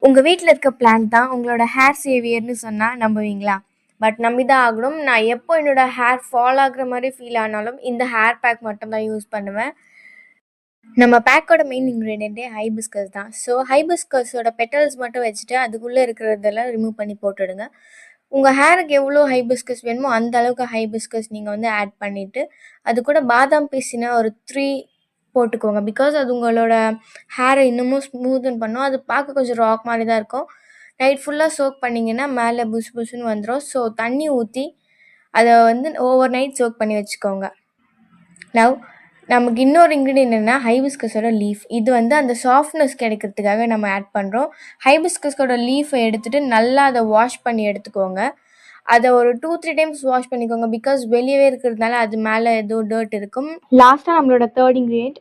உங்கள் வீட்டில் இருக்க பிளான்ட் தான் உங்களோட ஹேர் சேவியர்னு சொன்னால் நம்புவீங்களா? பட் நம்பி தான் ஆகணும். நான் எப்போ என்னோடய ஹேர் ஃபால் ஆகுற மாதிரி ஃபீல் ஆனாலும் இந்த ஹேர் பேக் மட்டும் தான் யூஸ் பண்ணுவேன். நம்ம பேக்கோட மெயின் இன்க்ரீடியண்ட்டே ஹைபிஸ்கஸ் தான். ஸோ ஹைபிஸ்கஸோட பெட்டல்ஸ் மட்டும் வச்சுட்டு அதுக்குள்ளே இருக்கிறதெல்லாம் ரிமூவ் பண்ணி போட்டுடுங்க. உங்கள் ஹேருக்கு எவ்வளோ ஹைபிஸ்கஸ் வேணுமோ அந்த அளவுக்கு ஹைபிஸ்கஸ் நீங்கள் வந்து ஆட் பண்ணிவிட்டு அது கூட பாதாம் பீஸினா ஒரு 3 போட்டுக்கோங்க. பிகாஸ் அது உங்களோட ஹேரை இன்னமும் ஸ்மூதன் பண்ணும். அது பார்க்க கொஞ்சம் ராக் மாதிரி தான் இருக்கும். நைட் ஃபுல்லாக சோக் பண்ணிங்கன்னா மேலே புஷ் புஷ்ன்னு வந்துடும். ஸோ தண்ணி ஊற்றி அதை வந்து ஓவர் நைட் சோக் பண்ணி வச்சுக்கோங்க. நவ் நமக்கு இன்னொரு இன்க்ரீடியன்ட் என்னென்னா ஹைபிஸ்கஸோட லீஃப். இது வந்து அந்த சாஃப்ட்னஸ் கிடைக்கிறதுக்காக நம்ம ஆட் பண்ணுறோம். ஹைபிஸ்கஸோட லீஃபை எடுத்துகிட்டு நல்லா அதை வாஷ் பண்ணி எடுத்துக்கோங்க. அதை ஒரு 2-3 டைம்ஸ் வாஷ் பண்ணிக்கோங்க. பிகாஸ் வெளியவே இருக்கிறதுனால அது மேலே ஏதோ டர்ட் இருக்கும். லாஸ்ட்டாக நம்மளோட third ingredient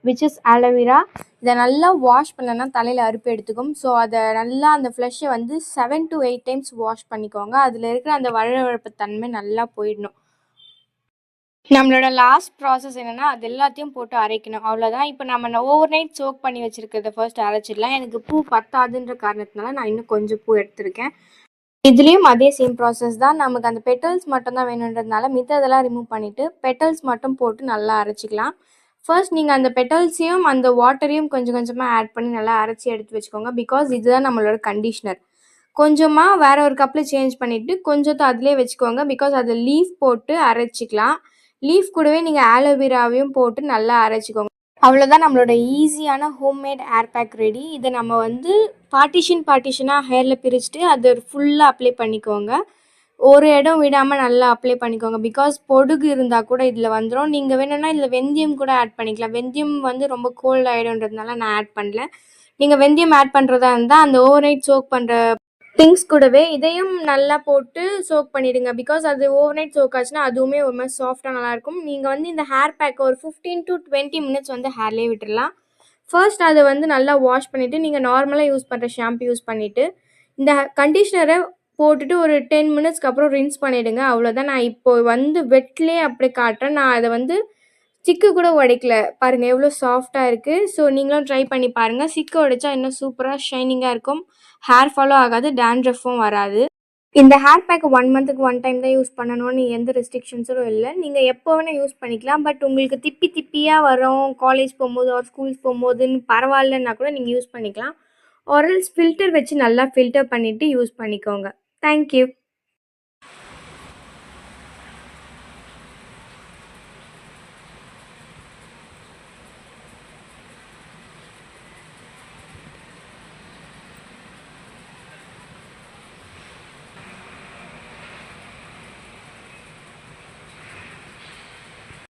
which is aloe vera. இதை நல்லா வாஷ் பண்ணனா தலையில் அறுப்பு எடுத்துக்கும். ஸோ அதை நல்லா அந்த ஃப்ளஷை வந்து 7 to 8 டைம்ஸ் வாஷ் பண்ணிக்கோங்க. அதில் இருக்கிற அந்த வழவழப்பு தன்மை நல்லா போயிடணும். நம்மளோட லாஸ்ட் ப்ராசஸ் என்னென்னா அது எல்லாத்தையும் போட்டு அரைக்கணும். அவ்வளோதான். இப்போ நம்ம ஓவர் நைட் சோக் பண்ணி வச்சுருக்கிறத ஃபர்ஸ்ட் அரைச்சிடலாம். எனக்கு பூ பத்தாதுன்ற காரணத்தினால நான் இன்னும் கொஞ்சம் பூ எடுத்திருக்கேன். இதுலேயும் அதே சேம் ப்ராசஸ் தான். நமக்கு அந்த பெட்டல்ஸ் மட்டும் தான் வேணுன்றதுனால மித்ததெல்லாம் ரிமூவ் பண்ணிவிட்டு பெட்டல்ஸ் மட்டும் போட்டு நல்லா அரைச்சிக்கலாம். ஃபர்ஸ்ட் நீங்கள் அந்த பெட்டல்ஸையும் அந்த வாட்டரையும் கொஞ்சம் கொஞ்சமாக ஆட் பண்ணி நல்லா அரைச்சி எடுத்து வச்சுக்கோங்க. பிகாஸ் இதுதான் நம்மளோட கண்டிஷ்னர். கொஞ்சமாக வேற ஒரு கப்பில் சேஞ்ச் பண்ணிவிட்டு கொஞ்சத்தை அதிலே வச்சுக்கோங்க. பிகாஸ் அதை லீஃப் போட்டு அரைச்சிக்கலாம். லீஃப் கூடவே நீங்கள் ஆலோவேராவையும் போட்டு நல்லா அரைச்சிக்கோங்க. அவ்வளோதான், நம்மளோட ஈஸியான ஹோம்மேட் ஹேர் பேக் ரெடி. இதை நம்ம வந்து பார்ட்டிஷனாக ஹேரில் பிரிச்சுட்டு அதை ஃபுல்லாக அப்ளை பண்ணிக்கோங்க. ஒரு இடம் விடாமல் நல்லா அப்ளை பண்ணிக்கோங்க. பிகாஸ் பொடுகு இருந்தால் கூட இதில் வந்துடும். நீங்கள் வேணும்னா இதில் வெந்தயம் கூட ஆட் பண்ணிக்கலாம். வெந்தயம் வந்து ரொம்ப கோல்ட் ஆகிடும்ன்றதுனால நான் ஆட் பண்ணல. நீங்கள் வெந்தயம் ஆட் பண்ணுறதா இருந்தால் அந்த ஓவர் நைட் சோக் பண்ணுற திங்ஸ் கூடவே இதையும் நல்லா போட்டு சோக் பண்ணிவிடுங்க. பிகாஸ் அது ஓவர் நைட் சோக் ஆச்சுன்னா அதுவுமே ஒரு மாதிரி சாஃப்டாக நல்லாயிருக்கும். நீங்கள் வந்து இந்த ஹேர் பேக்கை ஒரு 15 to 20 மினிட்ஸ் வந்து ஹேர்லேயே விட்டுடலாம். ஃபர்ஸ்ட் அதை வந்து நல்லா வாஷ் பண்ணிவிட்டு நீங்கள் நார்மலாக யூஸ் பண்ணுற ஷாம்பு யூஸ் பண்ணிவிட்டு இந்த கண்டிஷ்னரை போட்டுட்டு ஒரு 10 மினிட்ஸ்க்கு அப்புறம் ரின்ஸ் பண்ணிவிடுங்க. அவ்வளோதான். நான் இப்போ வந்து வெட்லேயே அப்படி காட்டுறேன். நான் அதை வந்து சிக்கு கூட உடைக்கல. பாருங்கள் எவ்வளோ சாஃப்டாக இருக்குது. ஸோ நீங்களும் ட்ரை பண்ணி பாருங்கள். சிக்கு உடைச்சா இன்னும் சூப்பராக ஷைனிங்காக இருக்கும். ஹேர் ஃபாலோ ஆகாது, டேண்ட்ரஃபும் வராது. இந்த ஹேர் பேக் 1 மந்த்துக்கு 1 டைம் தான் யூஸ் பண்ணணும்னு எந்த ரெஸ்ட்ரிக்ஷன்ஸும் இல்லை. நீங்கள் எப்போ வேணால் யூஸ் பண்ணிக்கலாம். பட் உங்களுக்கு திப்பியாக வரும் காலேஜ் போகும்போது ஒரு ஸ்கூல்ஸ் போகும்போதுன்னு பரவாயில்லன்னா கூட நீங்கள் யூஸ் பண்ணிக்கலாம். ஆர் எல்ஸ் ஃபில்டர் வச்சு நல்லா ஃபில்டர் பண்ணிவிட்டு யூஸ் பண்ணிக்கோங்க. தேங்க்யூ.